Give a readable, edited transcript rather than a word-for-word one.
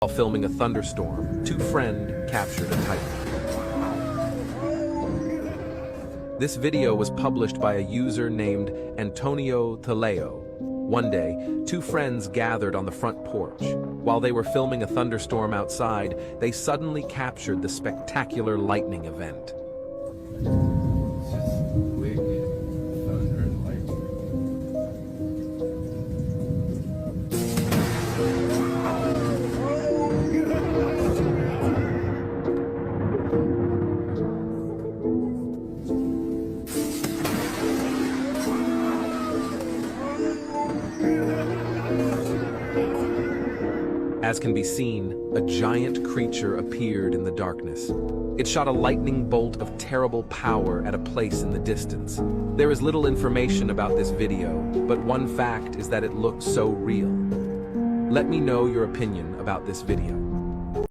While filming a thunderstorm, two friends captured a titan. This video was published by a user named Antonio Taleo. One day, two friends gathered on the front porch. While they were filming a thunderstorm outside, they suddenly captured the spectacular lightning event. As can be seen, a giant creature appeared in the darkness. It shot a lightning bolt of terrible power at a place in the distance. There is little information about this video, but one fact is that it looked so real. Let me know your opinion about this video.